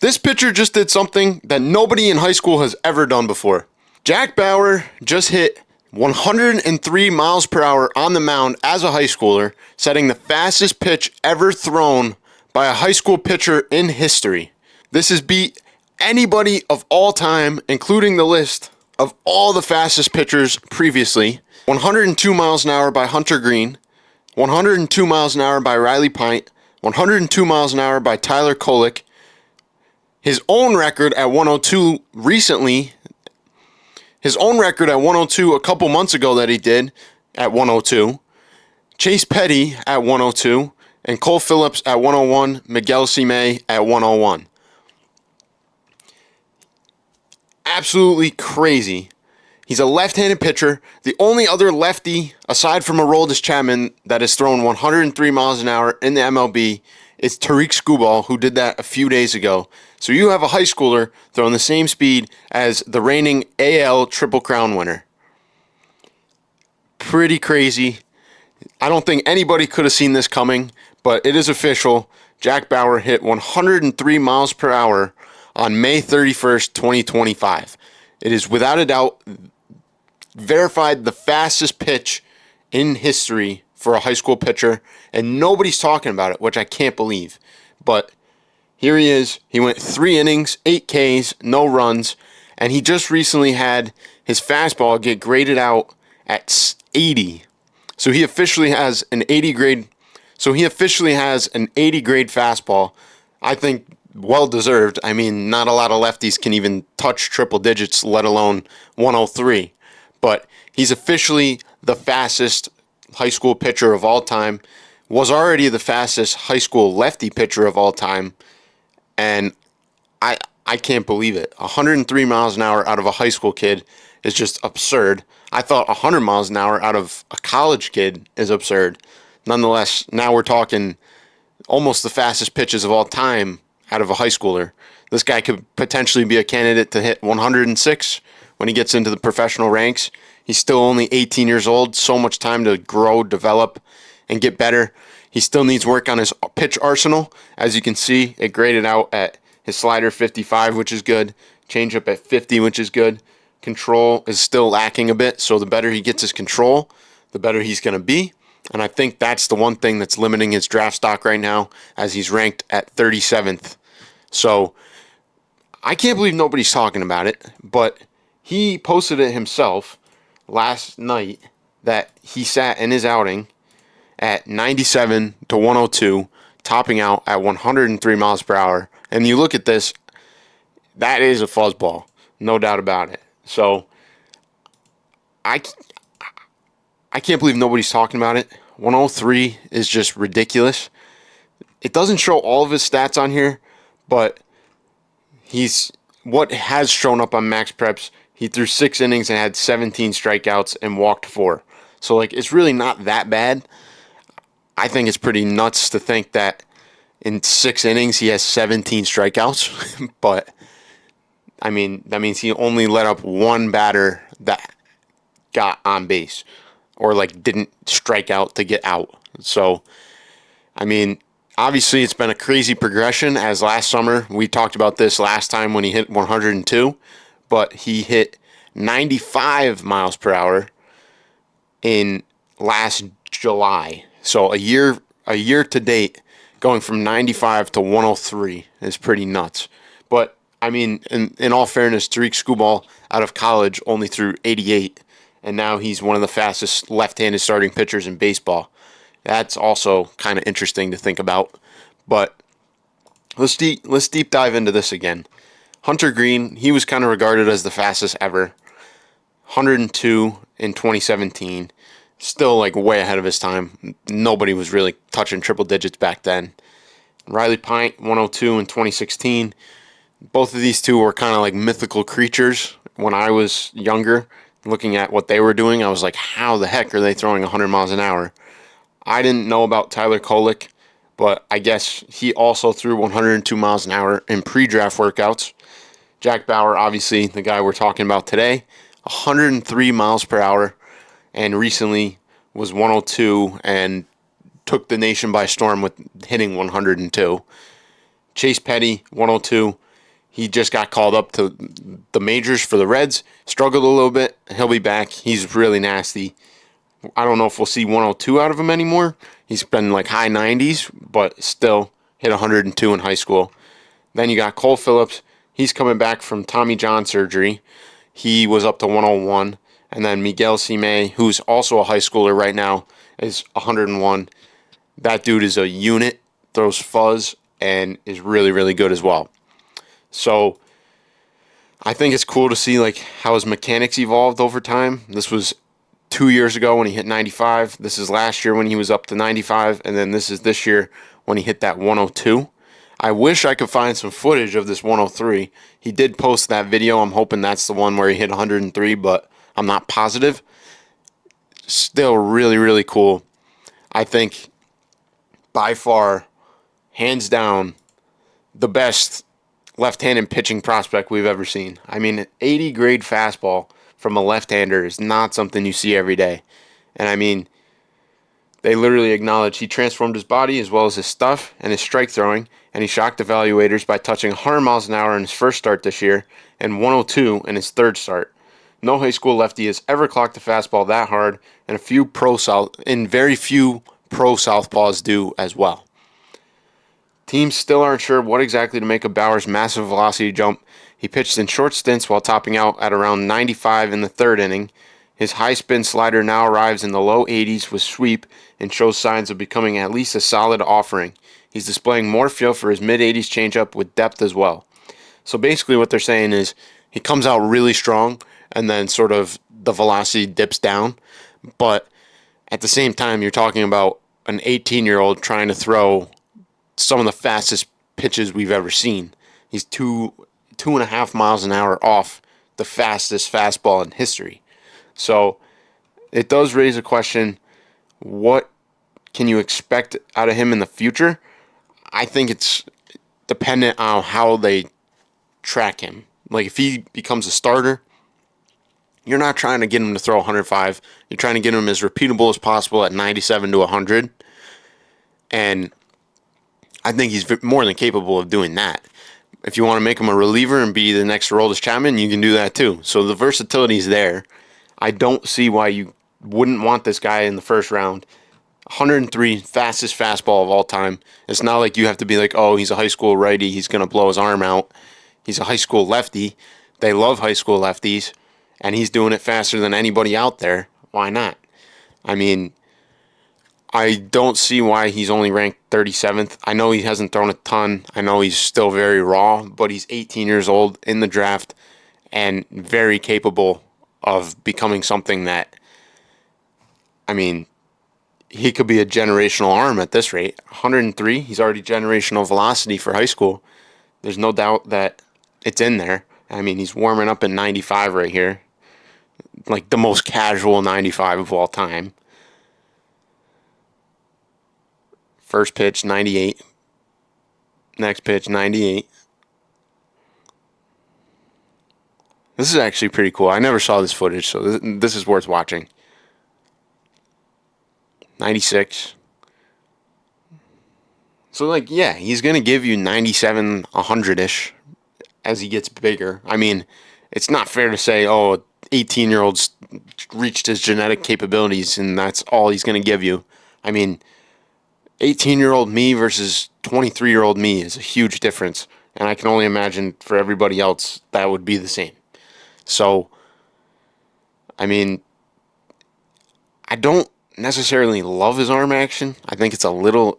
This pitcher just did something that nobody in high school has ever done before. Jack Bauer just hit 103 miles per hour on the mound as a high schooler, setting the fastest pitch ever thrown by a high school pitcher in history. This has beat anybody of all time, including the list of all the fastest pitchers previously. 102 miles an hour by Hunter Green, 102 miles an hour by Riley Pint, 102 miles an hour by Tyler Kolek. His own record at 102 recently, his own record at 102 a couple months ago that he did at 102. Chase Petty at 102, and Cole Phillips at 101, Miguel Cime at 101. Absolutely crazy. He's a left-handed pitcher. The only other lefty, aside from Aroldis Chapman, that has thrown 103 miles an hour in the MLB is Tariq Skubal, who did that a few days ago. So you have a high schooler throwing the same speed as the reigning AL Triple Crown winner. Pretty crazy. I don't think anybody could have seen this coming, but it is official. Jack Bauer hit 103 miles per hour on May 31st, 2025. It is without a doubt verified the fastest pitch in history for a high school pitcher, and nobody's talking about it, which I can't believe. But here he is. He went 3 innings, 8 Ks, no runs, and he just recently had his fastball get graded out at 80. So he officially has an 80 grade. So he officially has an 80 grade fastball. I think well deserved. I mean, not a lot of lefties can even touch triple digits, let alone 103. But he's officially the fastest high school pitcher of all time. Was already the fastest high school lefty pitcher of all time. And I can't believe it. 103 miles an hour out of a high school kid is just absurd. I thought 100 miles an hour out of a college kid is absurd. Nonetheless, now we're talking almost the fastest pitches of all time out of a high schooler. This guy could potentially be a candidate to hit 106 when he gets into the professional ranks. He's still only 18 years old, so much time to grow, develop, and get better. He still needs work on his pitch arsenal. As you can see, it graded out at his slider 55, which is good. Changeup at 50, which is good. Control is still lacking a bit, so the better he gets his control, the better he's going to be. And I think that's the one thing that's limiting his draft stock right now, as he's ranked at 37th. So I can't believe nobody's talking about it, but he posted it himself last night that he sat in his outing at 97 to 102, topping out at 103 miles per hour. And you look at this, that is a fuzzball, no doubt about it. So I can't believe nobody's talking about it. 103 is just ridiculous. It doesn't show all of his stats on here, but he's what has shown up on Max Preps. He threw 6 innings and had 17 strikeouts and walked 4. So, it's really not that bad. I think it's pretty nuts to think that in 6 innings he has 17 strikeouts. But, I mean, that means he only let up one batter that got on base or, didn't strike out to get out. So, I mean, obviously it's been a crazy progression, as last summer, we talked about this last time when he hit 102, but he hit 95 miles per hour in last July. So a year to date, going from 95 to 103 is pretty nuts. But, I mean, in all fairness, Tariq Skubal out of college only threw 88, and now he's one of the fastest left-handed starting pitchers in baseball. That's also kind of interesting to think about. But let's deep dive into this again. Hunter Green, he was kind of regarded as the fastest ever. 102 in 2017. Still way ahead of his time. Nobody was really touching triple digits back then. Riley Pint, 102 in 2016. Both of these two were kind of mythical creatures when I was younger. Looking at what they were doing, I was like, how the heck are they throwing 100 miles an hour? I didn't know about Tyler Kolek, but I guess he also threw 102 miles an hour in pre-draft workouts. Jack Bauer, obviously the guy we're talking about today, 103 miles per hour, and recently was 102 and took the nation by storm with hitting 102. Chase Petty, 102. He just got called up to the majors for the Reds, struggled a little bit. He'll be back. He's really nasty. I don't know if we'll see 102 out of him anymore. He's been like high 90s, but still hit 102 in high school. Then you got Cole Phillips. He's coming back from Tommy John surgery. He was up to 101. And then Miguel Cime, who's also a high schooler right now, is 101. That dude is a unit, throws fuzz, and is really, really good as well. So I think it's cool to see like how his mechanics evolved over time. This was 2 years ago when he hit 95. This is last year when he was up to 95. And then this is this year when he hit that 102. I wish I could find some footage of this 103. He did post that video. I'm hoping that's the one where he hit 103, but I'm not positive. Still really, really cool. I think by far, hands down, the best left-handed pitching prospect we've ever seen. I mean, an 80 grade fastball from a left-hander is not something you see every day. And I mean, they literally acknowledge he transformed his body as well as his stuff and his strike throwing, and he shocked evaluators by touching 100 miles an hour in his first start this year and 102 in his third start. No high school lefty has ever clocked a fastball that hard, and very few pro southpaws do as well. Teams still aren't sure what exactly to make of Bauer's massive velocity jump. He pitched in short stints while topping out at around 95 in the third inning. His high spin slider now arrives in the low 80s with sweep and shows signs of becoming at least a solid offering. He's displaying more feel for his mid 80s changeup with depth as well. So basically what they're saying is he comes out really strong and then sort of the velocity dips down. But at the same time, you're talking about an 18-year-old trying to throw some of the fastest pitches we've ever seen. He's 2.5 miles an hour off the fastest fastball in history. So it does raise a question, what can you expect out of him in the future? I think it's dependent on how they track him. Like if he becomes a starter, you're not trying to get him to throw 105. You're trying to get him as repeatable as possible at 97 to 100. And I think he's more than capable of doing that. If you want to make him a reliever and be the next Aroldis Chapman, you can do that too. So the versatility is there. I don't see why you wouldn't want this guy in the first round. 103, fastest fastball of all time. It's not like you have to be like, oh, he's a high school righty, he's going to blow his arm out. He's a high school lefty. They love high school lefties, and he's doing it faster than anybody out there. Why not? I mean, I don't see why he's only ranked 37th. I know he hasn't thrown a ton. I know he's still very raw, but he's 18 years old in the draft and very capable of becoming something that, I mean, he could be a generational arm at this rate. 103, he's already generational velocity for high school. There's no doubt that it's in there. I mean, he's warming up at 95 right here. Like the most casual 95 of all time. First pitch, 98. Next pitch, 98. This is actually pretty cool. I never saw this footage, so this is worth watching. 96. So, like, yeah, he's going to give you 97, 100-ish as he gets bigger. I mean, it's not fair to say, oh, 18-year-old's reached his genetic capabilities and that's all he's going to give you. I mean, 18-year-old me versus 23-year-old me is a huge difference. And I can only imagine for everybody else that would be the same. So, I mean, I don't necessarily love his arm action. I think it's a little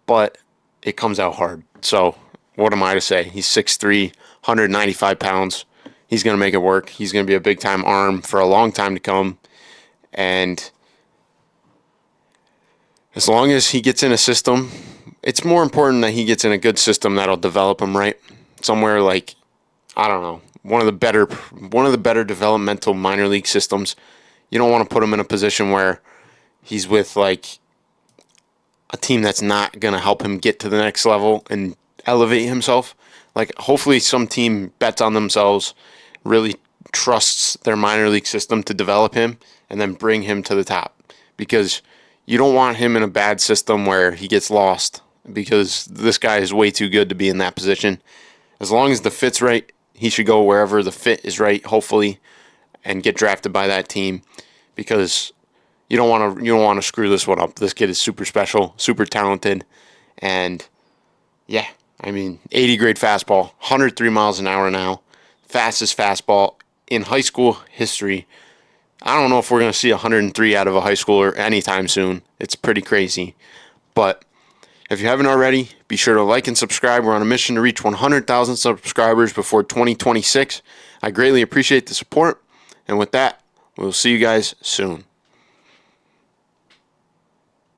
but it comes out hard. So, what am I to say? He's 6'3", 195 pounds. He's going to make it work. He's going to be a big-time arm for a long time to come. And as long as he gets in a system, it's more important that he gets in a good system that'll develop him right. Somewhere like, I don't know, one of the better developmental minor league systems. You don't want to put him in a position where he's with like a team that's not going to help him get to the next level and elevate himself. Like, hopefully some team bets on themselves, really trusts their minor league system to develop him and then bring him to the top. Because you don't want him in a bad system where he gets lost because this guy is way too good to be in that position. As long as the fit's right, he should go wherever the fit is right, hopefully, and get drafted by that team, because you don't want to screw this one up. This kid is super special, super talented, and yeah, I mean, 80 grade fastball, 103 miles an hour now, fastest fastball in high school history. I don't know if we're going to see 103 out of a high schooler anytime soon. It's pretty crazy. But if you haven't already, be sure to like and subscribe. We're on a mission to reach 100,000 subscribers before 2026. I greatly appreciate the support. And with that, we'll see you guys soon.